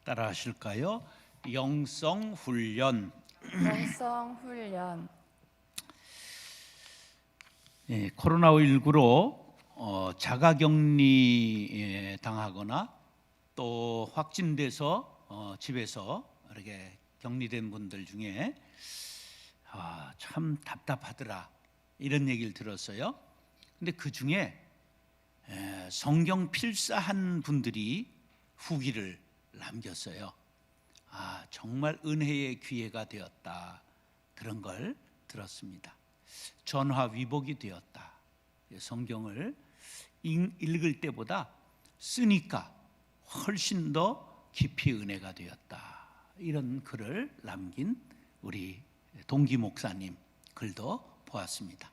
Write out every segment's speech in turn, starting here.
따라 하실까요? 영성훈련. 영성훈련. 코로나19로 자가격리 당하거나 또 확진돼서 집에서 이렇게 격리된 분들 중에 참 답답하더라 이런 얘기를 들었어요. 근데 그 중에 성경 필사한 분들이 후기를 남겼어요. 정말 은혜의 기회가 되었다, 그런 걸 들었습니다. 전화위복이 되었다. 성경을 읽을 때보다 쓰니까 훨씬 더 깊이 은혜가 되었다, 이런 글을 남긴 우리 동기 목사님 글도 보았습니다.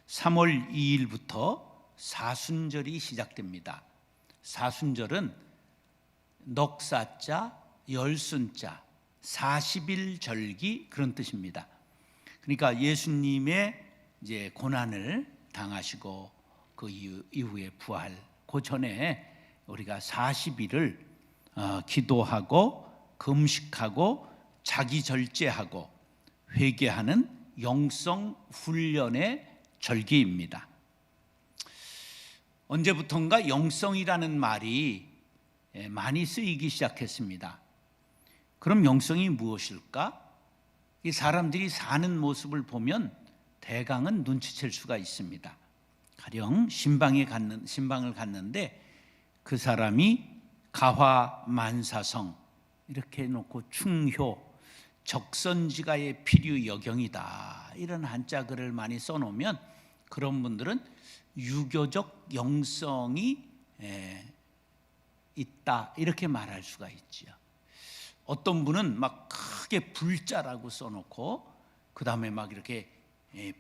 3월 2일부터 사순절이 시작됩니다. 사순절은 넉사자, 열순자, 40일 절기, 그런 뜻입니다. 그러니까 예수님의 이제 고난을 당하시고 그 이후에 부활, 그 전에 우리가 40일을 기도하고 금식하고 자기 절제하고 회개하는 영성 훈련의 절기입니다. 언제부턴가 영성이라는 말이 많이 쓰이기 시작했습니다. 그럼 영성이 무엇일까? 이 사람들이 사는 모습을 보면 대강은 눈치챌 수가 있습니다. 가령 신방을 갔는데 그 사람이 가화만사성 이렇게 해놓고 충효, 적선지가의 필유 여경이다, 이런 한자글을 많이 써놓으면 그런 분들은 유교적 영성이 있다, 이렇게 말할 수가 있지요. 어떤 분은 막 크게 불자라고 써놓고 그 다음에 막 이렇게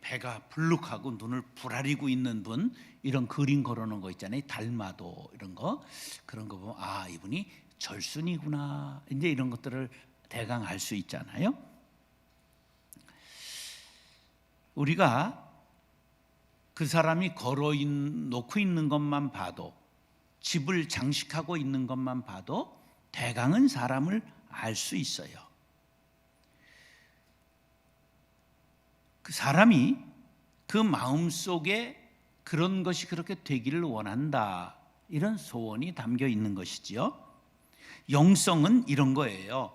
배가 불룩하고 눈을 부라리고 있는 분, 이런 그림 걸어놓은 거 있잖아요. 달마도 이런 거, 그런 거 보면 이분이 절순이구나, 이제 이런 것들을 대강 알 수 있잖아요. 우리가 그 사람이 놓고 있는 것만 봐도, 집을 장식하고 있는 것만 봐도 대강은 사람을 알 수 있어요. 그 사람이 그 마음속에 그런 것이 그렇게 되기를 원한다, 이런 소원이 담겨 있는 것이지요. 영성은 이런 거예요.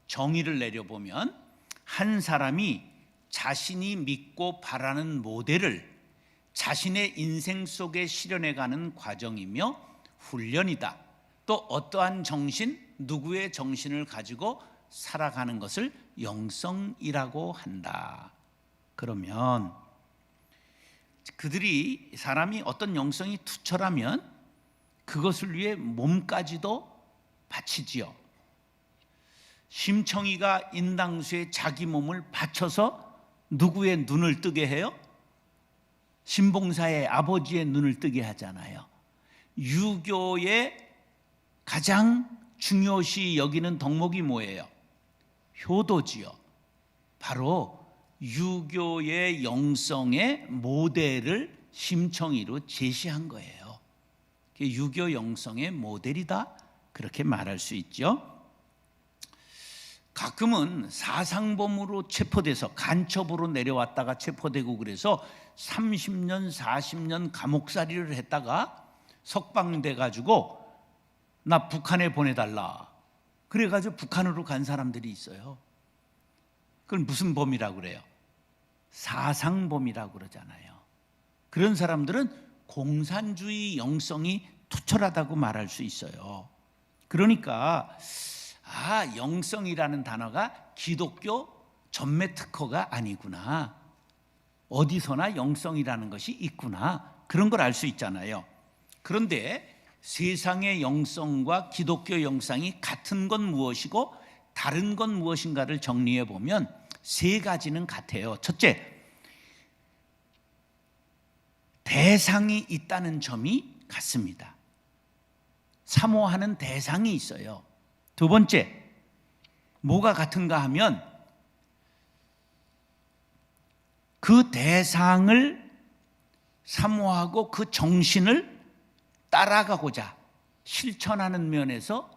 정의를 내려보면 한 사람이 자신이 믿고 바라는 모델을 자신의 인생 속에 실현해가는 과정이며 훈련이다. 또 어떠한 정신, 누구의 정신을 가지고 살아가는 것을 영성이라고 한다. 그러면 사람이 어떤 영성이 투철하면 그것을 위해 몸까지도 바치지요. 심청이가 인당수에 자기 몸을 바쳐서 누구의 눈을 뜨게 해요? 신봉사의 아버지의 눈을 뜨게 하잖아요. 유교의 가장 중요시 여기는 덕목이 뭐예요? 효도지요. 바로 유교의 영성의 모델을 심청이로 제시한 거예요. 유교 영성의 모델이다, 그렇게 말할 수 있죠. 가끔은 사상범으로 체포돼서 간첩으로 내려왔다가 체포되고 그래서 30년, 40년 감옥살이를 했다가 석방돼가지고 나 북한에 보내달라, 그래가지고 북한으로 간 사람들이 있어요. 그건 무슨 범이라고 그래요? 사상범이라고 그러잖아요. 그런 사람들은 공산주의 영성이 투철하다고 말할 수 있어요. 그러니까 영성이라는 단어가 기독교 전매 특허가 아니구나, 어디서나 영성이라는 것이 있구나, 그런 걸 알 수 있잖아요. 그런데 세상의 영성과 기독교 영성이 같은 건 무엇이고 다른 건 무엇인가를 정리해 보면 세 가지는 같아요. 첫째, 대상이 있다는 점이 같습니다. 사모하는 대상이 있어요. 두 번째, 뭐가 같은가 하면 그 대상을 사모하고 그 정신을 따라가고자 실천하는 면에서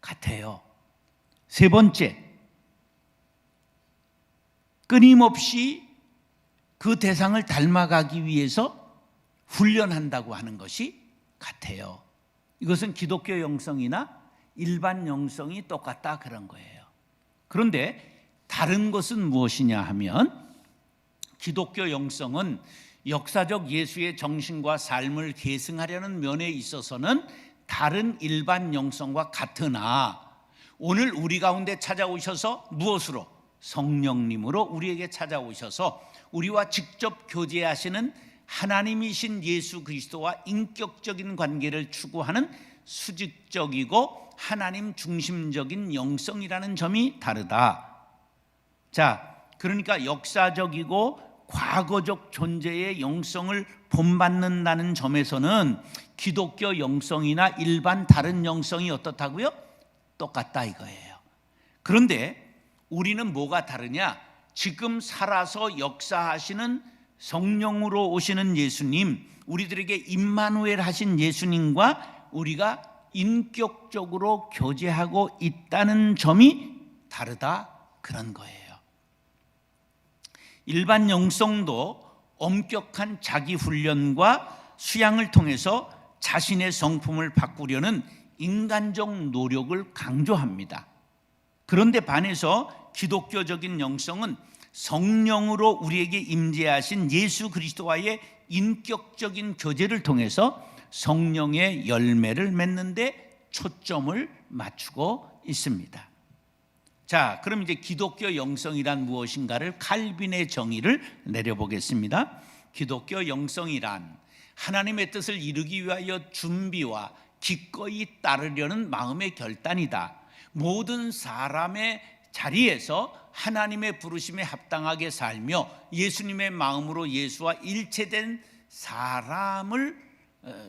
같아요. 세 번째, 끊임없이 그 대상을 닮아가기 위해서 훈련한다고 하는 것이 같아요. 이것은 기독교 영성이나 일반 영성이 똑같다 그런 거예요. 그런데 다른 것은 무엇이냐 하면, 기독교 영성은 역사적 예수의 정신과 삶을 계승하려는 면에 있어서는 다른 일반 영성과 같으나, 오늘 우리 가운데 찾아오셔서 무엇으로? 성령님으로 우리에게 찾아오셔서 우리와 직접 교제하시는 하나님이신 예수 그리스도와 인격적인 관계를 추구하는 수직적이고 하나님 중심적인 영성이라는 점이 다르다. 자, 그러니까 역사적이고 과거적 존재의 영성을 본받는다는 점에서는 기독교 영성이나 일반 다른 영성이 어떻다고요? 똑같다 이거예요. 그런데 우리는 뭐가 다르냐? 지금 살아서 역사하시는 성령으로 오시는 예수님, 우리들에게 임마누엘 하신 예수님과 우리가 인격적으로 교제하고 있다는 점이 다르다 그런 거예요. 일반 영성도 엄격한 자기 훈련과 수양을 통해서 자신의 성품을 바꾸려는 인간적 노력을 강조합니다. 그런데 반해서 기독교적인 영성은 성령으로 우리에게 임재하신 예수 그리스도와의 인격적인 교제를 통해서 성령의 열매를 맺는 데 초점을 맞추고 있습니다. 자, 그럼 이제 기독교 영성이란 무엇인가를 칼빈의 정의를 내려보겠습니다. 기독교 영성이란 하나님의 뜻을 이루기 위하여 준비와 기꺼이 따르려는 마음의 결단이다. 모든 사람의 자리에서 하나님의 부르심에 합당하게 살며 예수님의 마음으로 예수와 일체된 사람을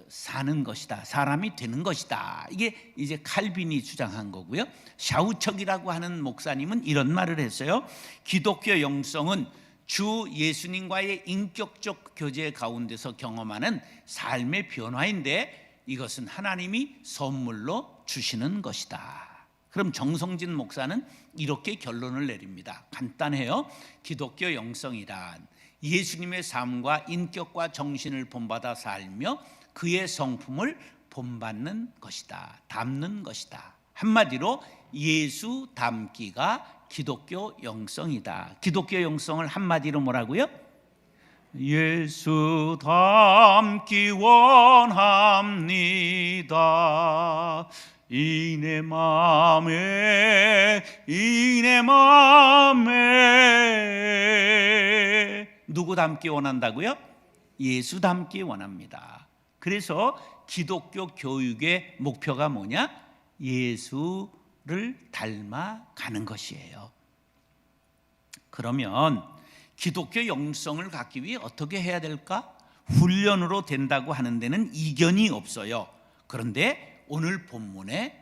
사는 것이다. 사람이 되는 것이다. 이게 이제 칼빈이 주장한 거고요. 샤우척이라고 하는 목사님은 이런 말을 했어요. 기독교 영성은 주 예수님과의 인격적 교제 가운데서 경험하는 삶의 변화인데 이것은 하나님이 선물로 주시는 것이다. 그럼 정성진 목사는 이렇게 결론을 내립니다. 간단해요. 기독교 영성이란 예수님의 삶과 인격과 정신을 본받아 살며 그의 성품을 본받는 것이다. 담는 것이다. 한마디로 예수 닮기가 기독교 영성이다. 기독교 영성을 한마디로 뭐라고요? 예수 닮기 원합니다. 이 내 맘에 누구 닮기 원한다고요? 예수 닮기 원합니다. 그래서 기독교 교육의 목표가 뭐냐? 예수를 닮아가는 것이에요. 그러면 기독교 영성을 갖기 위해 어떻게 해야 될까? 훈련으로 된다고 하는 데는 이견이 없어요. 그런데 오늘 본문에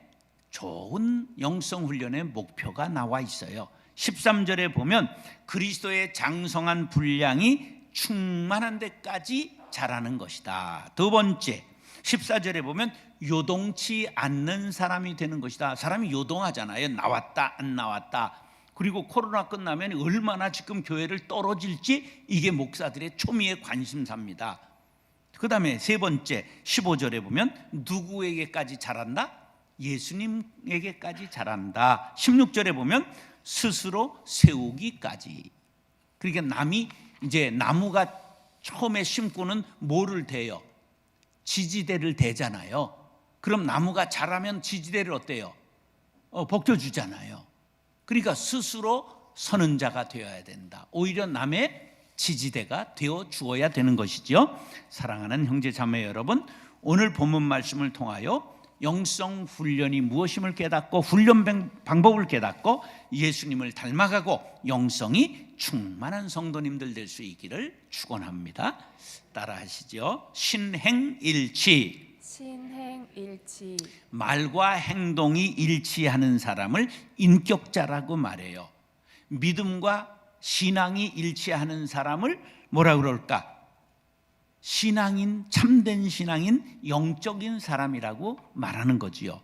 좋은 영성 훈련의 목표가 나와 있어요. 13절에 보면 그리스도의 장성한 분량이 충만한 데까지 자라는 것이다. 두 번째 14절에 보면 요동치 않는 사람이 되는 것이다. 사람이 요동하잖아요. 나왔다 안 나왔다. 그리고 코로나 끝나면 얼마나 지금 교회를 떨어질지 이게 목사들의 초미의 관심사입니다. 그 다음에 세 번째 15절에 보면 누구에게까지 자란다? 예수님에게까지 자란다. 16절에 보면 스스로 세우기까지. 그러니까 남이 이제 나무가 처음에 심고는 뭐를 대요? 지지대를 대잖아요. 그럼 나무가 자라면 지지대를 어때요? 벗겨주잖아요. 그러니까 스스로 서는 자가 되어야 된다. 오히려 남의 지지대가 되어 주어야 되는 것이죠. 사랑하는 형제 자매 여러분, 오늘 본문 말씀을 통하여 영성 훈련이 무엇임을 깨닫고 훈련 방법을 깨닫고 예수님을 닮아가고 영성이 충만한 성도님들 될 수 있기를 축원합니다. 따라하시죠. 신행일치. 신행일치. 말과 행동이 일치하는 사람을 인격자라고 말해요. 믿음과 신앙이 일치하는 사람을 뭐라 그럴까? 신앙인, 참된 신앙인, 영적인 사람이라고 말하는 거지요.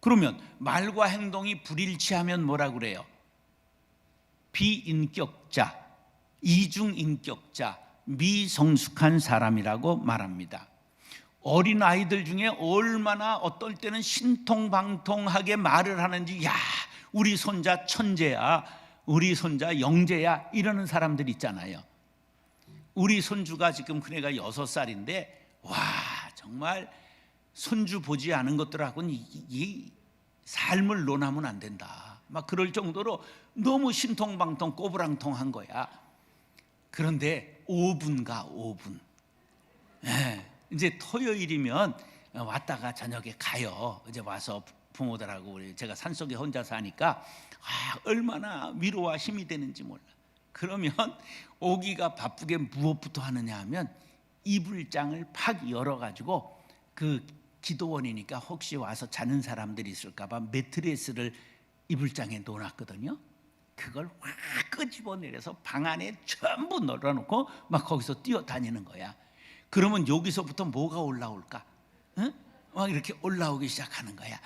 그러면 말과 행동이 불일치하면 뭐라 그래요? 비인격자, 이중인격자, 미성숙한 사람이라고 말합니다. 어린 아이들 중에 얼마나 어떨 때는 신통방통하게 말을 하는지, 야, 우리 손자 천재야, 우리 손자 영재야, 이러는 사람들 있잖아요. 우리 손주가 지금 그네가 6살인데 와, 정말 손주 보지 않은 것들하고는 이 삶을 논하면 안 된다, 막 그럴 정도로 너무 신통방통 꼬부랑통한 거야. 그런데 5분가 5분. 이제 토요일이면 왔다가 저녁에 가요. 이제 와서 부모들하고 제가 산속에 혼자 사니까 얼마나 위로와 힘이 되는지 몰라. 그러면 오기가 바쁘게 무엇부터 하느냐 하면 이불장을 팍 열어가지고, 그 기도원이니까 혹시 와서 자는 사람들이 있을까봐 매트리스를 이불장에 놓아놨거든요. 그걸 확 끄집어내려서 방 안에 전부 널어놓고 막 거기서 뛰어다니는 거야. 그러면 여기서부터 뭐가 올라올까? 응? 막 이렇게 올라오기 시작하는 거야.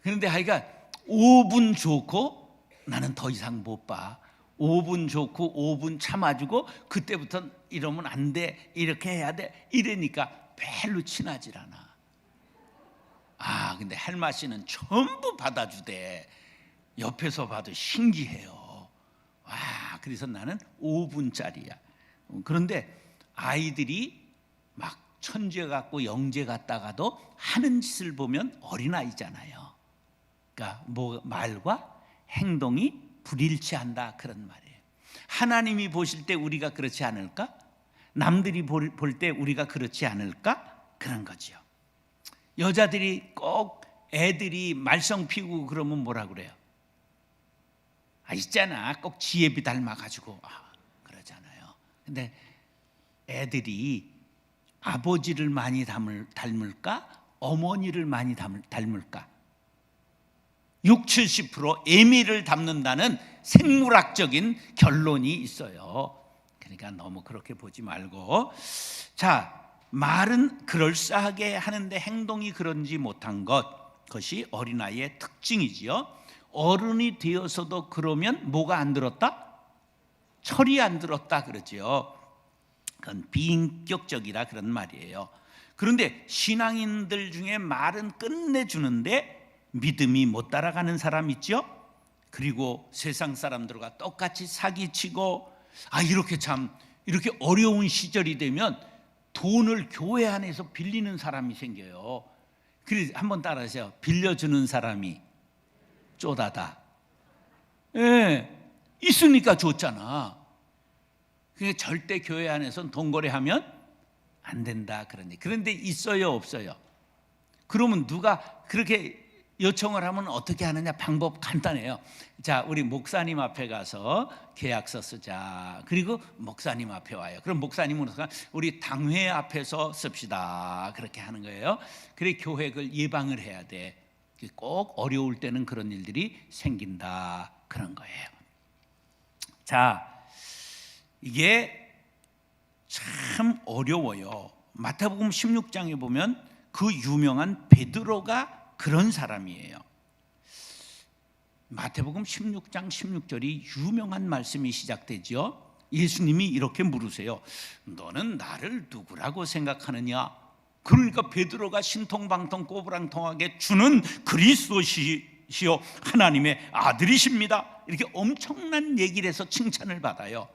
그런데 하여간 5분 좋고 나는 더 이상 못 봐. 5분 좋고 5분 참아주고 그때부터 이러면 안 돼, 이렇게 해야 돼, 이러니까 별로 친하질 않아. 근데 헬마 씨는 전부 받아주대. 옆에서 봐도 신기해요. 그래서 나는 5분짜리야. 그런데 아이들이 막 천재 같고 영재 같다가도 하는 짓을 보면 어린아이잖아요. 그러니까 말과 행동이 불일치한다, 그런 말이에요. 하나님이 보실 때 우리가 그렇지 않을까? 남들이 볼 때 우리가 그렇지 않을까? 그런 거죠. 여자들이 꼭 애들이 말썽 피우고 그러면 뭐라 그래요? 있잖아, 꼭 지혜비 닮아가지고 그러잖아요. 근데 애들이 아버지를 많이 닮을까? 어머니를 많이 닮을까? 60-70% 애미를 닮는다는 생물학적인 결론이 있어요. 그러니까 너무 그렇게 보지 말고, 자, 말은 그럴싸하게 하는데 행동이 그런지 못한 그것이 어린아이의 특징이지요. 어른이 되어서도 그러면 뭐가 안 들었다? 철이 안 들었다 그러지요. 그건 비인격적이라 그런 말이에요. 그런데 신앙인들 중에 말은 끝내주는데 믿음이 못 따라가는 사람 있죠? 그리고 세상 사람들과 똑같이 사기치고, 이렇게 어려운 시절이 되면 돈을 교회 안에서 빌리는 사람이 생겨요. 그래서 한번 따라하세요. 빌려주는 사람이 쪼다다. 있으니까 줬잖아. 그게 절대 교회 안에서는 돈 거래하면 안 된다, 그런데 있어요, 없어요? 그러면 누가 그렇게 요청을 하면 어떻게 하느냐? 방법 간단해요. 자, 우리 목사님 앞에 가서 계약서 쓰자. 그리고 목사님 앞에 와요. 그럼 목사님은 우리 당회 앞에서 씁시다. 그렇게 하는 거예요. 그래, 교회 그걸 예방을 해야 돼. 꼭 어려울 때는 그런 일들이 생긴다, 그런 거예요. 자, 이게 참 어려워요. 마태복음 16장에 보면 그 유명한 베드로가 그런 사람이에요. 마태복음 16장 16절이 유명한 말씀이 시작되죠. 예수님이 이렇게 물으세요. 너는 나를 누구라고 생각하느냐? 그러니까 베드로가 신통방통 꼬부랑통하게 주는 그리스도시요 하나님의 아들이십니다, 이렇게 엄청난 얘기를 해서 칭찬을 받아요.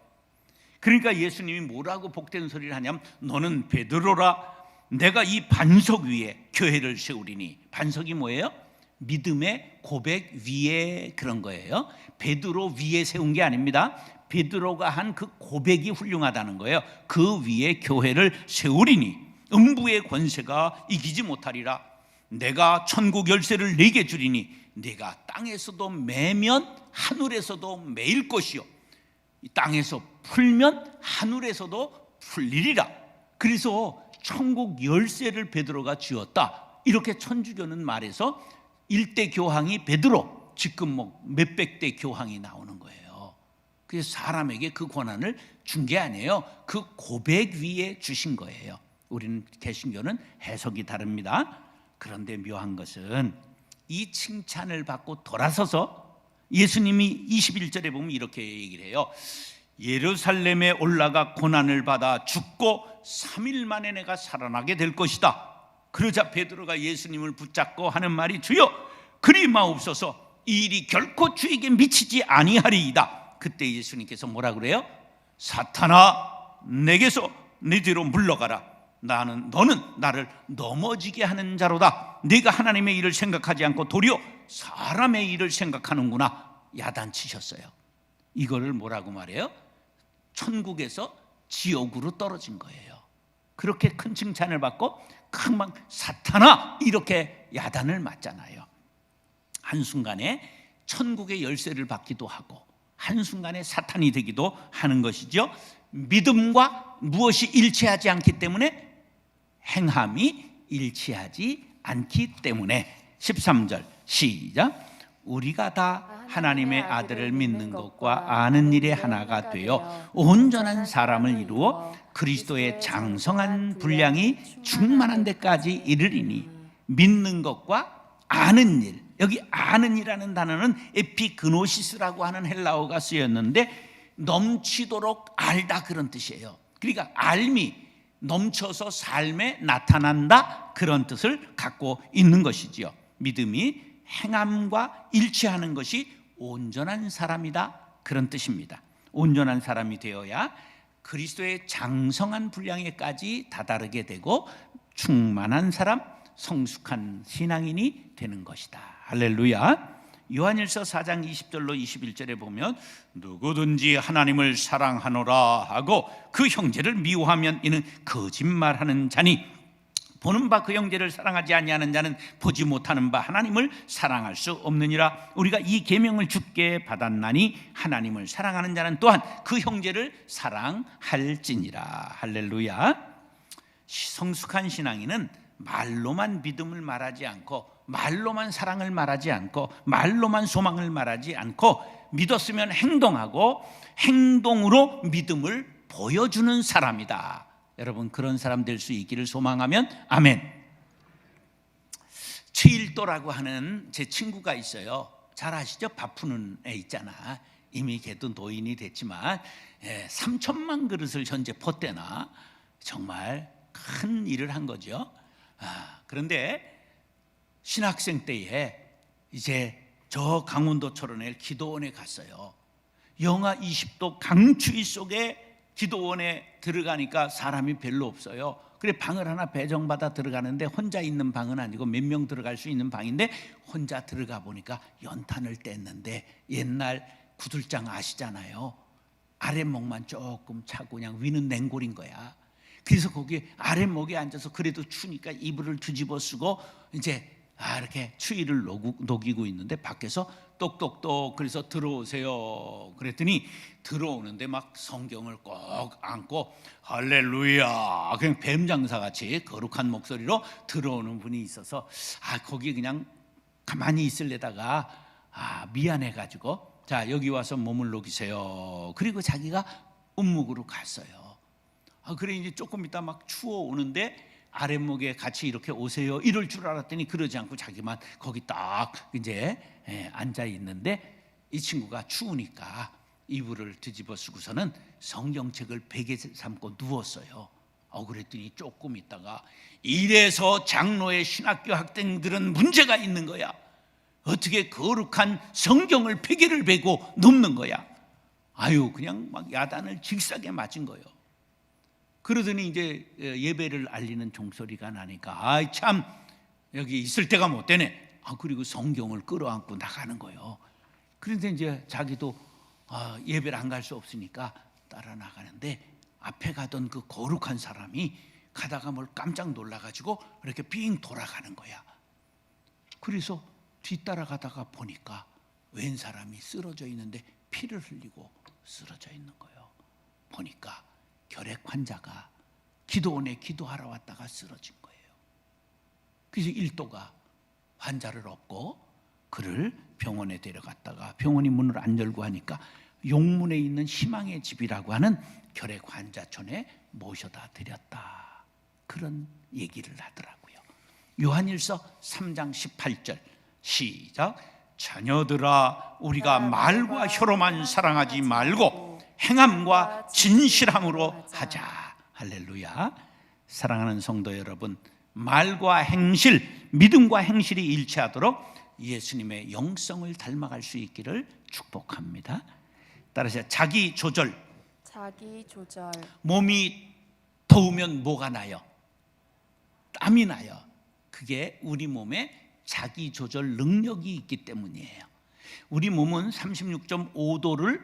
그러니까 예수님이 뭐라고 복된 소리를 하냐면, 너는 베드로라, 내가 이 반석 위에 교회를 세우리니. 반석이 뭐예요? 믿음의 고백 위에, 그런 거예요. 베드로 위에 세운 게 아닙니다. 베드로가 한 그 고백이 훌륭하다는 거예요. 그 위에 교회를 세우리니 음부의 권세가 이기지 못하리라. 내가 천국 열쇠를 네게 주리니 네가 땅에서도 매면 하늘에서도 매일 것이요, 땅에서 풀면 하늘에서도 풀리리라. 그래서 천국 열쇠를 베드로가 쥐었다, 이렇게 천주교는 말해서 일대 교황이 베드로, 지금 몇백 대 교황이 나오는 거예요. 그래서 사람에게 그 권한을 준 게 아니에요. 그 고백 위에 주신 거예요. 우리는 개신교는 해석이 다릅니다. 그런데 묘한 것은 이 칭찬을 받고 돌아서서 예수님이 21절에 보면 이렇게 얘기를 해요. 예루살렘에 올라가 고난을 받아 죽고 3일 만에 내가 살아나게 될 것이다. 그러자 베드로가 예수님을 붙잡고 하는 말이, 주여 그리 마옵소서, 이 일이 결코 주에게 미치지 아니하리이다. 그때 예수님께서 뭐라 그래요? 사탄아, 내게서 내 뒤로 물러가라. 너는 나를 넘어지게 하는 자로다. 네가 하나님의 일을 생각하지 않고 도리어 사람의 일을 생각하는구나. 야단치셨어요. 이거를 뭐라고 말해요? 천국에서 지옥으로 떨어진 거예요. 그렇게 큰 칭찬을 받고 막 사탄아 이렇게 야단을 맞잖아요. 한순간에 천국의 열쇠를 받기도 하고 한순간에 사탄이 되기도 하는 것이죠. 믿음과 무엇이 일치하지 않기 때문에 행함이 일치하지 않기 때문에. 13절 시작. 우리가 다 하나님의 아들을 믿는 것과 아는 일에 하나가 되어 온전한 사람을 이루어 그리스도의 장성한 분량이 충만한 데까지 이르리니. 믿는 것과 아는 일, 여기 아는 이라는 단어는 에피그노시스라고 하는 헬라어가 쓰였는데 넘치도록 알다 그런 뜻이에요. 그러니까 알미, 넘쳐서 삶에 나타난다 그런 뜻을 갖고 있는 것이지요. 믿음이 행함과 일치하는 것이 온전한 사람이다 그런 뜻입니다. 온전한 사람이 되어야 그리스도의 장성한 분량에까지 다다르게 되고 충만한 사람, 성숙한 신앙인이 되는 것이다. 할렐루야. 요한일서 4장 20절로 21절에 보면 누구든지 하나님을 사랑하노라 하고 그 형제를 미워하면 이는 거짓말하는 자니 보는 바 그 형제를 사랑하지 아니하는 자는 보지 못하는 바 하나님을 사랑할 수 없느니라. 우리가 이 계명을 주께 받았나니 하나님을 사랑하는 자는 또한 그 형제를 사랑할지니라. 할렐루야. 성숙한 신앙인은 말로만 믿음을 말하지 않고 말로만 사랑을 말하지 않고 말로만 소망을 말하지 않고 믿었으면 행동하고 행동으로 믿음을 보여주는 사람이다. 여러분 그런 사람 될 수 있기를 소망하면 아멘. 최일도라고 하는 제 친구가 있어요. 잘 아시죠? 밥 푸는 애 있잖아. 이미 걔도 노인이 됐지만 3천만 그릇을 현재 퍼대나 정말 큰 일을 한 거죠. 그런데 신학생 때에 이제 저 강원도 철원에 기도원에 갔어요. 영하 20도 강추위 속에 기도원에 들어가니까 사람이 별로 없어요. 그래 방을 하나 배정받아 들어가는데 혼자 있는 방은 아니고 몇 명 들어갈 수 있는 방인데 혼자 들어가 보니까 연탄을 뗐는데 옛날 구들장 아시잖아요. 아랫목만 조금 차고 그냥 위는 냉골인 거야. 그래서 거기 아랫목에 앉아서 그래도 추니까 이불을 뒤집어 쓰고 이제 이렇게 추위를 녹이고 있는데 밖에서 똑똑똑 그래서 들어오세요 그랬더니 들어오는데 막 성경을 꼭 안고 할렐루야 그냥 뱀장사같이 거룩한 목소리로 들어오는 분이 있어서 거기 그냥 가만히 있을래다가 미안해가지고 자 여기 와서 몸을 녹이세요. 그리고 자기가 운묵으로 갔어요. 그래 이제 조금 있다 막 추워 오는데 아랫목에 같이 이렇게 오세요 이럴 줄 알았더니 그러지 않고 자기만 거기 딱 이제 앉아 있는데 이 친구가 추우니까 이불을 뒤집어 쓰고서는 성경책을 베개 삼고 누웠어요. 그랬더니 조금 있다가 이래서 장로의 신학교 학생들은 문제가 있는 거야. 어떻게 거룩한 성경을 베개를 베고 눕는 거야. 그냥 막 야단을 직사게 맞은 거예요. 그러더니 이제 예배를 알리는 종소리가 나니까 참 여기 있을 때가 못 되네. 그리고 성경을 끌어안고 나가는 거예요. 그런데 이제 자기도 예배를 안 갈 수 없으니까 따라 나가는데 앞에 가던 그 거룩한 사람이 가다가 뭘 깜짝 놀라가지고 이렇게 빙 돌아가는 거야. 그래서 뒤따라가다가 보니까 웬 사람이 쓰러져 있는데 피를 흘리고 쓰러져 있는 거예요. 보니까 결핵 환자가 기도원에 기도하러 왔다가 쓰러진 거예요. 그래서 일도가 환자를 업고 그를 병원에 데려갔다가 병원이 문을 안 열고 하니까 용문에 있는 희망의 집이라고 하는 결핵 환자촌에 모셔다 드렸다. 그런 얘기를 하더라고요. 요한일서 3장 18절 시작. 자녀들아, 우리가 말과 혀로만 사랑하지 말고 행함과 진실함으로 하자. 할렐루야. 사랑하는 성도 여러분, 말과 행실, 믿음과 행실이 일치하도록 예수님의 영성을 닮아갈 수 있기를 축복합니다. 따라서 자기 조절. 자기 조절. 몸이 더우면 뭐가 나요? 땀이 나요. 그게 우리 몸에 자기 조절 능력이 있기 때문이에요. 우리 몸은 36.5도를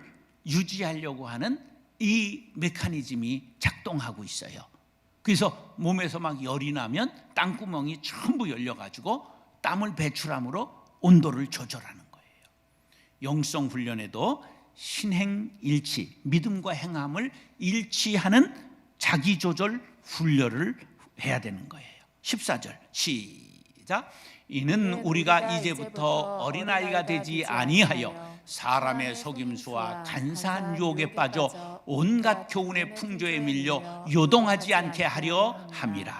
유지하려고 하는 이 메커니즘이 작동하고 있어요. 그래서 몸에서 막 열이 나면 땀구멍이 전부 열려가지고 땀을 배출함으로 온도를 조절하는 거예요. 영성 훈련에도 신행일치, 믿음과 행함을 일치하는 자기 조절 훈련을 해야 되는 거예요. 14절 시작. 이는 우리가 이제부터 어린아이가 되지 아니하여 사람의 속임수와 간사한 유혹에 빠져 온갖 교훈의 풍조에 밀려 요동하지 않게 하려 함이라.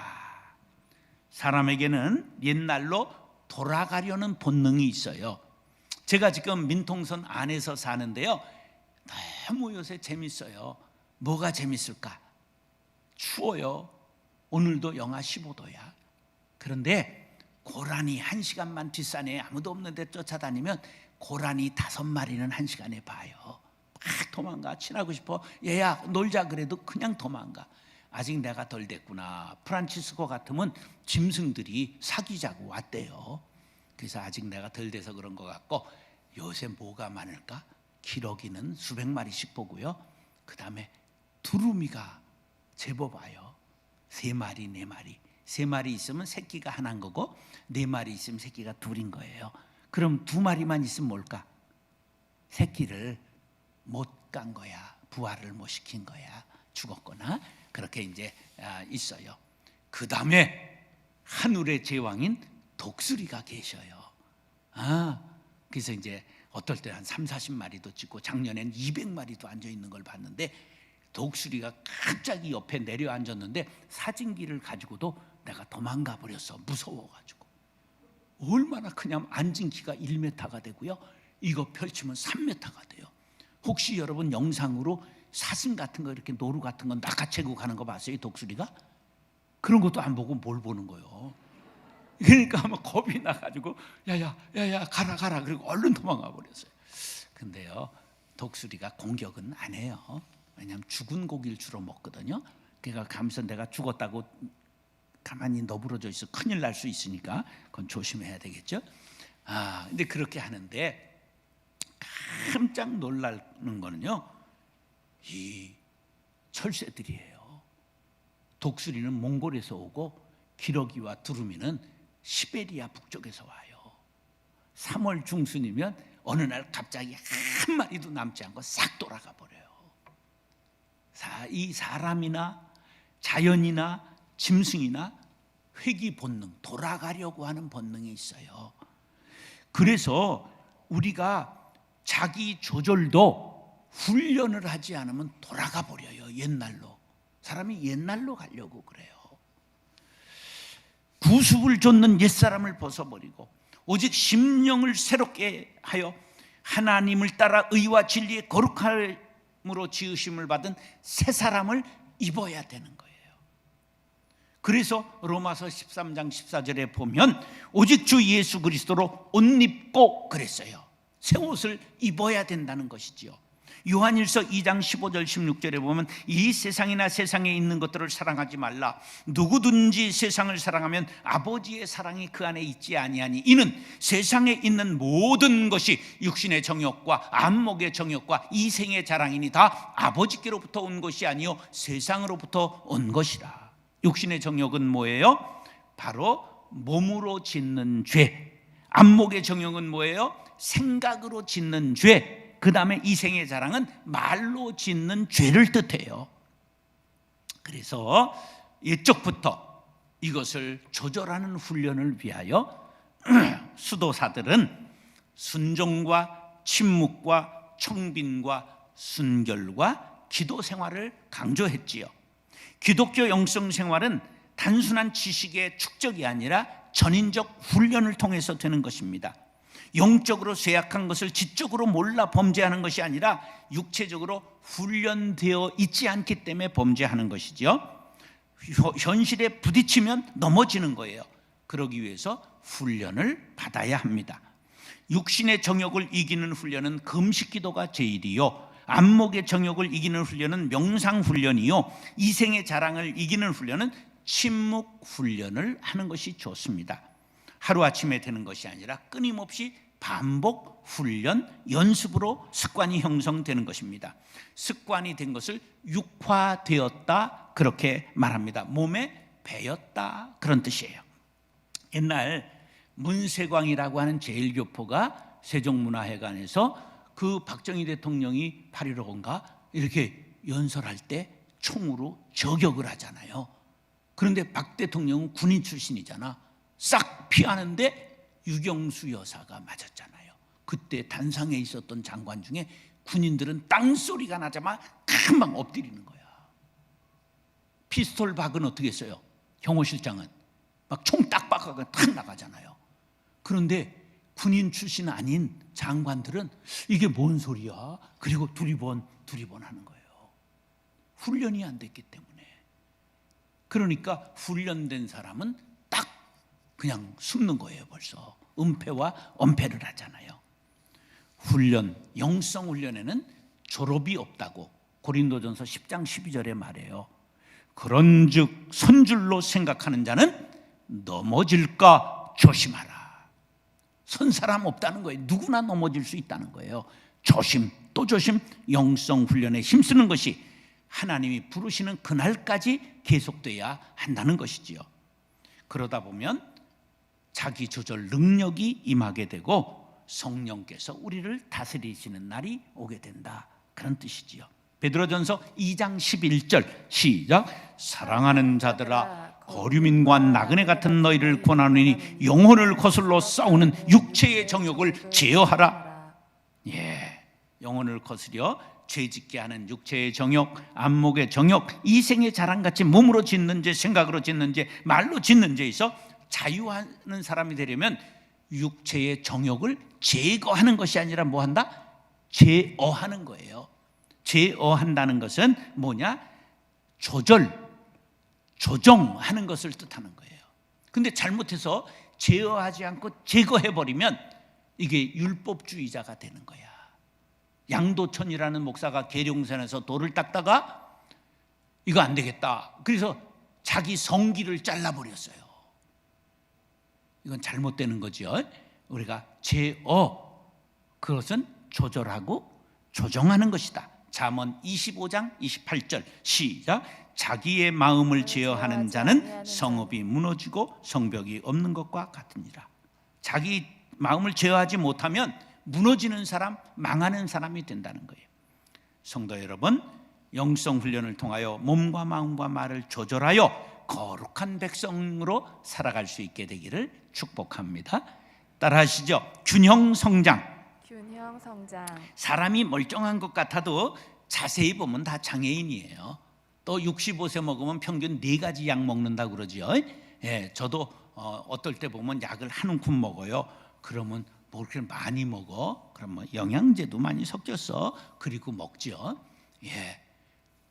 사람에게는 옛날로 돌아가려는 본능이 있어요. 제가 지금 민통선 안에서 사는데요, 너무 요새 재밌어요. 뭐가 재밌을까? 추워요. 오늘도 영하 15도야. 그런데 고라니 1시간만 뒷산에 아무도 없는데 쫓아다니면 고라니 5마리는 1시간에 봐요. 막 도망가. 친하고 싶어. 얘야 놀자 그래도 그냥 도망가. 아직 내가 덜 됐구나. 프란치스코 같으면 짐승들이 사귀자고 왔대요. 그래서 아직 내가 덜 돼서 그런 것 같고, 요새 뭐가 많을까? 기러기는 수백 마리씩 보고요. 그 다음에 두루미가 제법 와요. 3마리, 4마리. 3마리 있으면 새끼가 하나인 거고 4마리 있으면 새끼가 둘인 거예요. 그럼 2마리만 있으면 뭘까? 새끼를 못 간 거야. 부화를 못 시킨 거야. 죽었거나 그렇게 이제 있어요. 그 다음에 하늘의 제왕인 독수리가 계셔요. 그래서 이제 어떨 때 한 30-40마리도 찍고 작년엔 200마리도 앉아 있는 걸 봤는데, 독수리가 갑자기 옆에 내려앉았는데 사진기를 가지고도 내가 도망가 버렸어. 무서워가지고. 얼마나 크냐면 앉은 키가 1m가 되고요, 이거 펼치면 3m가 돼요. 혹시 여러분 영상으로 사슴 같은 거, 이렇게 노루 같은 거 낚아채고 가는 거 봤어요? 독수리가? 그런 것도 안 보고 뭘 보는 거예요. 그러니까 아마 겁이 나가지고 야야 가라 그리고 얼른 도망가 버렸어요. 근데요, 독수리가 공격은 안 해요. 왜냐하면 죽은 고기를 주로 먹거든요. 그러니까 가면서 내가 죽었다고 가만히 너부러져 있어 큰일 날 수 있으니까 그건 조심해야 되겠죠. 근데 그렇게 하는데 깜짝 놀라는 거는요, 이 철새들이에요. 독수리는 몽골에서 오고 기러기와 두루미는 시베리아 북쪽에서 와요. 3월 중순이면 어느 날 갑자기 한 마리도 남지 않고 싹 돌아가 버려요. 이 사람이나 자연이나 짐승이나 회귀 본능, 돌아가려고 하는 본능이 있어요. 그래서 우리가 자기 조절도 훈련을 하지 않으면 돌아가 버려요. 옛날로. 사람이 옛날로 가려고 그래요. 구습을 좇는 옛사람을 벗어버리고 오직 심령을 새롭게 하여 하나님을 따라 의와 진리의 거룩함으로 지으심을 받은 새 사람을 입어야 되는 거예요. 그래서 로마서 13장 14절에 보면 오직 주 예수 그리스도로 옷 입고 그랬어요. 새 옷을 입어야 된다는 것이지요. 요한일서 2장 15절 16절에 보면 이 세상이나 세상에 있는 것들을 사랑하지 말라. 누구든지 세상을 사랑하면 아버지의 사랑이 그 안에 있지 아니하니 이는 세상에 있는 모든 것이 육신의 정욕과 안목의 정욕과 이생의 자랑이니 다 아버지께로부터 온 것이 아니요 세상으로부터 온 것이라. 육신의 정욕은 뭐예요? 바로 몸으로 짓는 죄. 안목의 정욕은 뭐예요? 생각으로 짓는 죄. 그 다음에 이생의 자랑은 말로 짓는 죄를 뜻해요. 그래서 옛적부터 이것을 조절하는 훈련을 위하여 수도사들은 순종과 침묵과 청빈과 순결과 기도 생활을 강조했지요. 기독교 영성 생활은 단순한 지식의 축적이 아니라 전인적 훈련을 통해서 되는 것입니다. 영적으로 쇠약한 것을 지적으로 몰라 범죄하는 것이 아니라 육체적으로 훈련되어 있지 않기 때문에 범죄하는 것이죠. 현실에 부딪히면 넘어지는 거예요. 그러기 위해서 훈련을 받아야 합니다. 육신의 정욕을 이기는 훈련은 금식기도가 제일이요, 안목의 정욕을 이기는 훈련은 명상훈련이요, 이생의 자랑을 이기는 훈련은 침묵훈련을 하는 것이 좋습니다. 하루아침에 되는 것이 아니라 끊임없이 반복, 훈련, 연습으로 습관이 형성되는 것입니다. 습관이 된 것을 육화되었다 그렇게 말합니다. 몸에 배였다 그런 뜻이에요. 옛날 문세광이라고 하는 제1교포가 세종문화회관에서 그 박정희 대통령이 8.15인가 이렇게 연설할 때 총으로 저격을 하잖아요. 그런데 박 대통령은 군인 출신이잖아. 싹 피하는데 유경수 여사가 맞았잖아요. 그때 단상에 있었던 장관 중에 군인들은 땅소리가 나자마자 금방 엎드리는 거야. 피스톨 박은 어떻게 했어요? 경호실장은 막 총 딱 박아가 탁 나가잖아요. 그런데 군인 출신 아닌 장관들은 이게 뭔 소리야? 그리고 두리번 하는 거예요. 훈련이 안 됐기 때문에. 그러니까 훈련된 사람은 딱 그냥 숨는 거예요. 벌써 은폐와 엄폐를 하잖아요. 훈련, 영성 훈련에는 졸업이 없다고 고린도전서 10장 12절에 말해요. 그런즉 선줄로 생각하는 자는 넘어질까 조심하라. 선 사람 없다는 거예요. 누구나 넘어질 수 있다는 거예요. 조심 또 조심, 영성 훈련에 힘쓰는 것이 하나님이 부르시는 그날까지 계속돼야 한다는 것이지요. 그러다 보면 자기 조절 능력이 임하게 되고 성령께서 우리를 다스리시는 날이 오게 된다 그런 뜻이지요. 베드로전서 2장 11절 시작. 사랑하는 자들아 거류민과 나그네 같은 너희를 권하노니 영혼을 거슬러 싸우는 육체의 정욕을 제어하라. 예, 영혼을 거스려 죄짓게 하는 육체의 정욕, 안목의 정욕, 이생의 자랑같이 몸으로 짓는 죄, 생각으로 짓는 죄, 말로 짓는 죄에서 자유하는 사람이 되려면 육체의 정욕을 제거하는 것이 아니라 뭐 한다? 제어하는 거예요. 제어한다는 것은 뭐냐? 조정하는 것을 뜻하는 거예요. 근데 잘못해서 제어하지 않고 제거해버리면 이게 율법주의자가 되는 거야. 양도천이라는 목사가 계룡산에서 돌을 닦다가 이거 안 되겠다. 그래서 자기 성기를 잘라버렸어요. 이건 잘못되는 거죠. 우리가 제어, 그것은 조절하고 조정하는 것이다. 잠언 25장 28절 시작. 자기의 마음을 제어하는 자는 성읍이 무너지고 성벽이 없는 것과 같으니라. 자기 마음을 제어하지 못하면 무너지는 사람, 망하는 사람이 된다는 거예요. 성도 여러분, 영성 훈련을 통하여 몸과 마음과 말을 조절하여 거룩한 백성으로 살아갈 수 있게 되기를 축복합니다. 따라하시죠. 균형 성장. 사람이 멀쩡한 것 같아도 자세히 보면 다 장애인이에요. 또 65세 먹으면 평균 4가지 약 먹는다고 그러죠. 예, 저도 어떨 때 보면 약을 한 움큼 먹어요. 그러면 뭐 그렇게 많이 먹어? 그럼 뭐 영양제도 많이 섞였어. 그리고 먹죠. 예,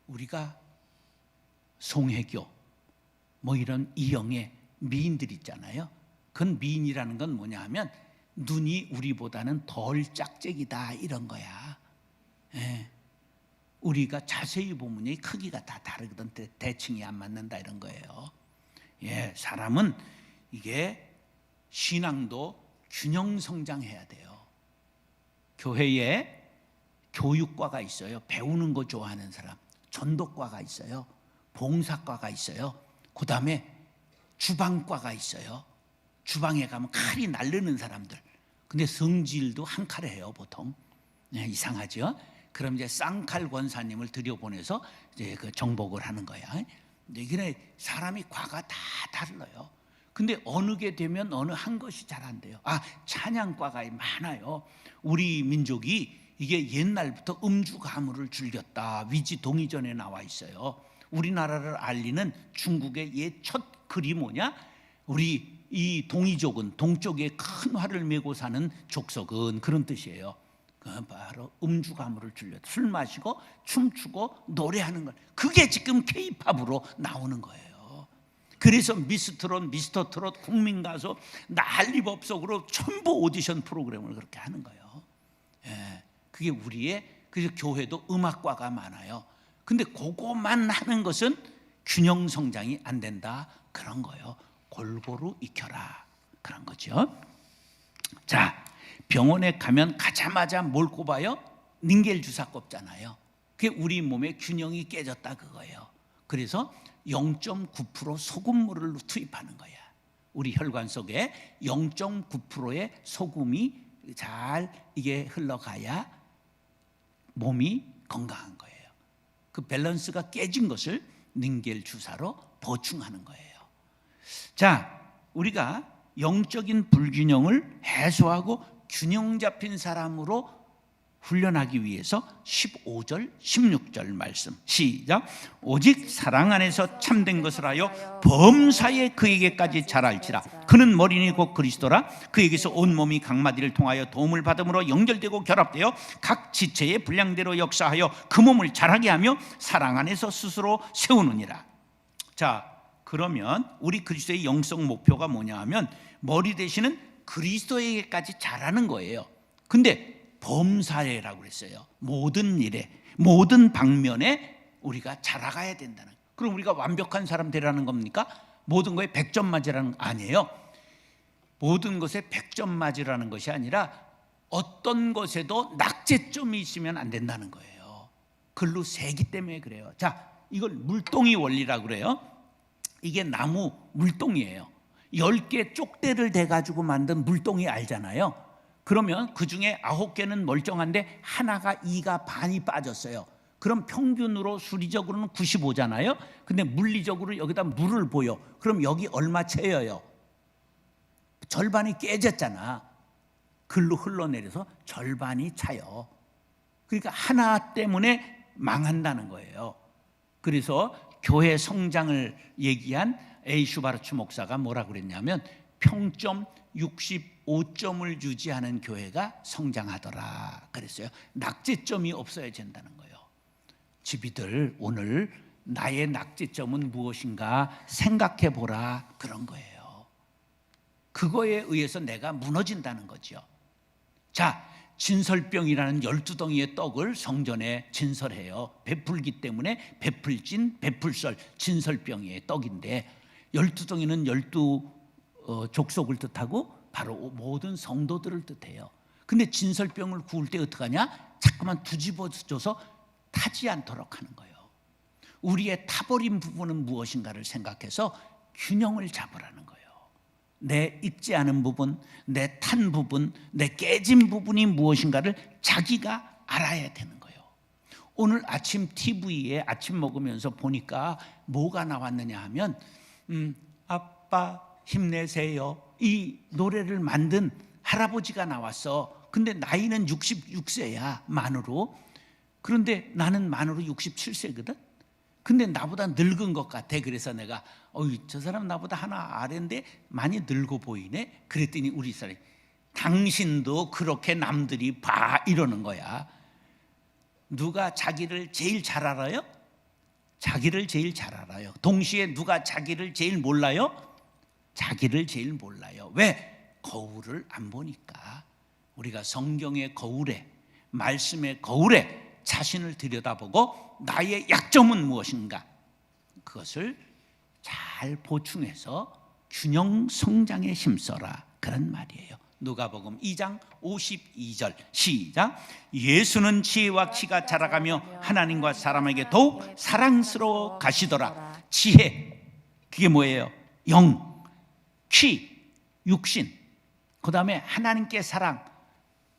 우리가 송혜교 뭐 이런 이영애 미인들 있잖아요. 그건 미인이라는 건 뭐냐 하면 눈이 우리보다는 덜 짝짝이다 이런 거야. 예. 우리가 자세히 보면 이 크기가 다 다르거든. 대칭이 안 맞는다 이런 거예요. 예, 사람은 이게 신앙도 균형 성장해야 돼요. 교회에 교육과가 있어요. 배우는 거 좋아하는 사람. 전도과가 있어요. 봉사과가 있어요. 그 다음에 주방과가 있어요. 주방에 가면 칼이 날르는 사람들. 근데 성질도 한 칼에 해요 보통. 네, 이상하죠? 그럼 이제 쌍칼 권사님을 들여보내서 이제 그 정복을 하는 거야. 이게 사람이 과가 다 달라요. 근데 어느 게 되면 어느 한 것이 잘 안 돼요. 찬양과가 많아요. 우리 민족이 이게 옛날부터 음주 가무를 즐겼다. 위지 동의전에 나와 있어요. 우리나라를 알리는 중국의 옛 첫 글이 뭐냐? 우리 이 동이족은 동쪽에 큰 활을 메고 사는 족속은 그런 뜻이에요. 그 바로 음주 가무를 즐겨 술 마시고 춤추고 노래하는 것, 그게 지금 K-팝으로 나오는 거예요. 그래서 미스트롯, 미스터 트롯, 국민가수 난리법석으로 전부 오디션 프로그램을 그렇게 하는 거예요. 예, 그게 우리의, 그래서 교회도 음악과가 많아요. 근데 그거만 하는 것은 균형 성장이 안 된다, 그런 거예요. 골고루 익혀라, 그런 거죠. 자, 병원에 가면 가자마자 뭘 꼽아요? 닌겔 주사 꼽잖아요. 그게 우리 몸의 균형이 깨졌다, 그거예요. 그래서 0.9% 소금물을 투입하는 거야. 우리 혈관 속에 0.9%의 소금이 잘 이게 흘러가야 몸이 건강한 거예요. 그 밸런스가 깨진 것을 닌겔 주사로 보충하는 거예요. 자, 우리가 영적인 불균형을 해소하고 균형 잡힌 사람으로 훈련하기 위해서 15절, 16절 말씀 시작. 오직 사랑 안에서 참된 것을 하여 범사에 그에게까지 자랄지라. 그는 머리니 곧 그리스도라. 그에게서 온 몸이 각 마디를 통하여 도움을 받음으로 연결되고 결합되어 각 지체의 분량대로 역사하여 그 몸을 자라게 하며 사랑 안에서 스스로 세우느니라. 자, 그러면 우리 그리스도의 영성 목표가 뭐냐 하면 머리 되시는 그리스도에게까지 자라는 거예요. 근데 범사에라고 그랬어요. 모든 일에, 모든 방면에 우리가 자라가야 된다는. 그럼 우리가 완벽한 사람 되라는 겁니까? 모든 거에 100점 맞으라는 거 아니에요. 모든 것에 100점 맞으라는 것이 아니라 어떤 것에도 낙제점이 있으면 안 된다는 거예요. 글로 새기 때문에 그래요. 자, 이걸 물동이 원리라고 그래요. 이게 나무 물동이에요. 10개 쪽대를 대가지고 만든 물동이 알잖아요. 그러면 그 중에 9개는 멀쩡한데 하나가 2가 반이 빠졌어요. 그럼 평균으로 수리적으로는 95잖아요. 근데 물리적으로 여기다 물을 보여. 그럼 여기 얼마 채여요? 절반이 깨졌잖아. 글로 흘러내려서 절반이 차요. 그러니까 하나 때문에 망한다는 거예요. 그래서 교회 성장을 얘기한 A. 슈바르츠 목사가 뭐라고 그랬냐면 평점 65점을 유지하는 교회가 성장하더라 그랬어요. 낙제점이 없어야 된다는 거예요. 집이들 오늘 나의 낙제점은 무엇인가 생각해 보라, 그런 거예요. 그거에 의해서 내가 무너진다는 거죠. 자, 진설병이라는 12덩이의 떡을 성전에 진설해요. 베풀기 때문에 베풀진, 베풀설, 진설병의 떡인데 12덩이는 12족속을 뜻하고 바로 모든 성도들을 뜻해요. 근데 진설병을 구울 때 어떻게 하냐? 자꾸만 뒤집어줘서 타지 않도록 하는 거예요. 우리의 타버린 부분은 무엇인가를 생각해서 균형을 잡으라는 거예요. 내 익지 않은 부분, 내 탄 부분, 내 깨진 부분이 무엇인가를 자기가 알아야 되는 거예요. 오늘 아침 TV에 아침 먹으면서 보니까 뭐가 나왔느냐 하면 아빠 힘내세요, 이 노래를 만든 할아버지가 나왔어. 근데 나이는 66세야 만으로. 그런데 나는 만으로 67세거든. 근데 나보다 늙은 것 같아. 그래서 내가 저 사람 나보다 하나 아래인데 많이 늙어 보이네. 그랬더니 우리 사람이 당신도 그렇게 남들이 봐, 이러는 거야. 누가 자기를 제일 잘 알아요? 자기를 제일 잘 알아요. 동시에 누가 자기를 제일 몰라요? 자기를 제일 몰라요. 왜? 거울을 안 보니까. 우리가 성경의 거울에, 말씀의 거울에 자신을 들여다보고 나의 약점은 무엇인가, 그것을 잘 보충해서 균형 성장에 힘써라, 그런 말이에요. 누가복음 2장 52절 시작. 예수는 지혜와 키가 자라가며 하나님과 사람에게 더욱 사랑스러워 가시더라. 지혜, 그게 뭐예요? 영, 키, 육신, 그 다음에 하나님께 사랑,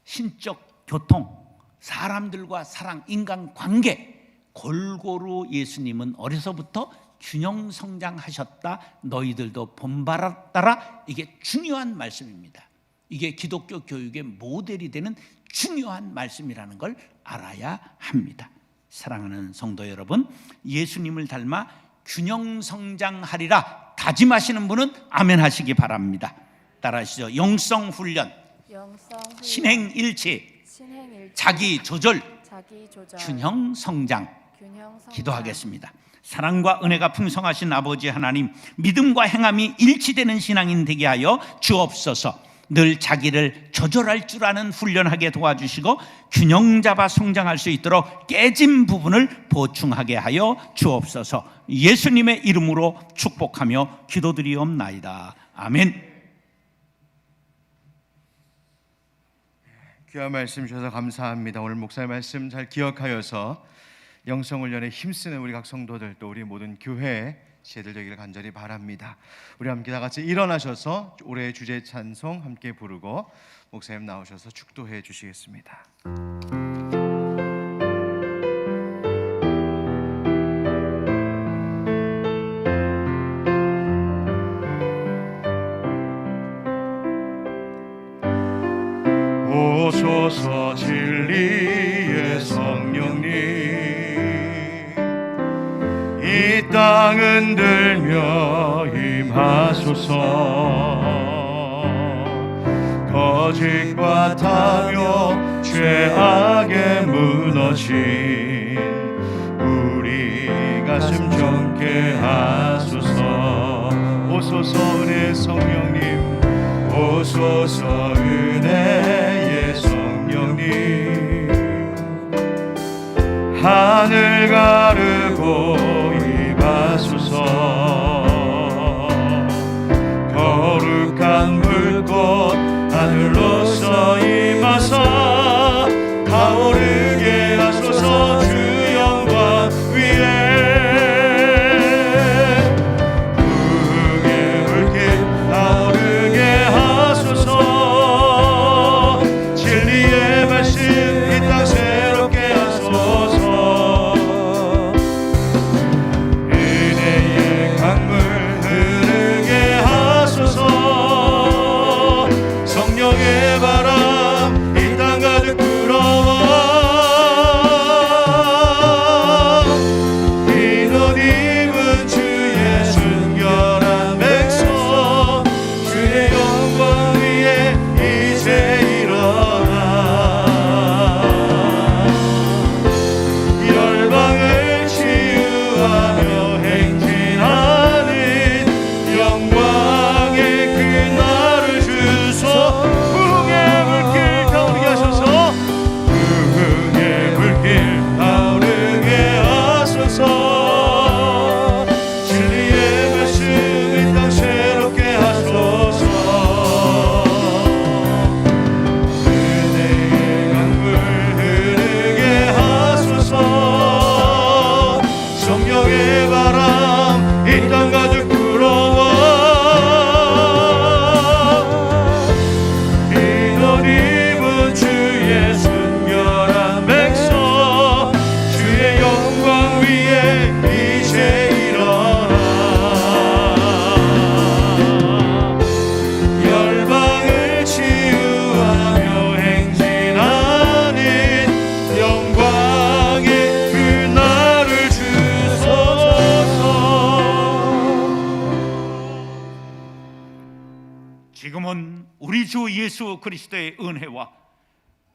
신적 교통, 사람들과 사랑, 인간관계, 골고루 예수님은 어려서부터 균형 성장하셨다. 너희들도 본받았다라. 이게 중요한 말씀입니다. 이게 기독교 교육의 모델이 되는 중요한 말씀이라는 걸 알아야 합니다. 사랑하는 성도 여러분, 예수님을 닮아 균형 성장하리라. 다짐하시는 분은 아멘 하시기 바랍니다. 따라하시죠. 영성훈련, 영성훈련, 신행일치, 신행일치, 자기조절, 자기조절, 균형성장. 균형성장. 기도하겠습니다. 사랑과 은혜가 풍성하신 아버지 하나님, 믿음과 행함이 일치되는 신앙인 되게 하여 주옵소서. 늘 자기를 조절할 줄 아는 훈련하게 도와주시고 균형 잡아 성장할 수 있도록 깨진 부분을 보충하게 하여 주옵소서. 예수님의 이름으로 축복하며 기도드리옵나이다. 아멘. 귀한 말씀 주셔서 감사합니다. 오늘 목사의 말씀 잘 기억하여서 영성훈련에 힘쓰는 우리 각 성도들, 또 우리 모든 교회 지혜들 되기를 간절히 바랍니다. 우리 함께 다 같이 일어나셔서 올해의 주제 찬송 함께 부르고 목사님 나오셔서 축도해 주시겠습니다. 오소서 진리의 성령님, 이 땅은 들며 임하소서. 거짓과 타며 죄악에 무너진 우리 가슴 정케 하소서. 오소서 은혜의 성령님, 오소서 은혜의 성령님, 하늘 가르고 임하소서. 거룩한 불꽃 하늘로서 임하사 타오르게 하소서. 주 영광 위에 부흥의 불길 타오르게 하소서. 진리의 말씀 이 땅 새롭게 하소서. 은혜의 강물 흐르게 하소서. 성령의 바람 이 땅 가득 불어와 이옷 입은 주의 순결한 백성, 주의 영광 위에 이제 일어나 열방을 치유하며 행진하는 영광의 그날을 주소. 부흥의 불길 타오르게 하소서. 부흥의 불길 타오르게 하소서. 진리의 말씀 이 땅 새롭게 하소서. 은혜의 강물 흐르게 하소서. 성령의 바람 이 땅 가득 불어와 이옷 입은 주의 순결한 백성, 주의 영광 위에 이제 일어나 열방을 치유하며 행진하는 영광의 그날을 주소서. 지금은 우리 주 예수 그리스도의 은혜와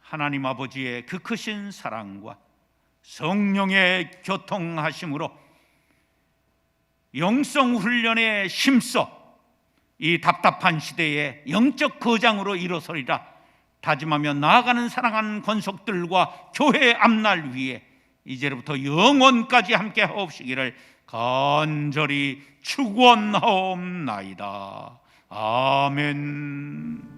하나님 아버지의 그 크신 사랑과 성령의 교통하심으로 영성훈련에 힘써 이 답답한 시대에 영적 거장으로 일어서리라 다짐하며 나아가는 사랑하는 권속들과 교회 앞날 위에 이제로부터 영원까지 함께 하옵시기를 간절히 축원하옵나이다. 아멘.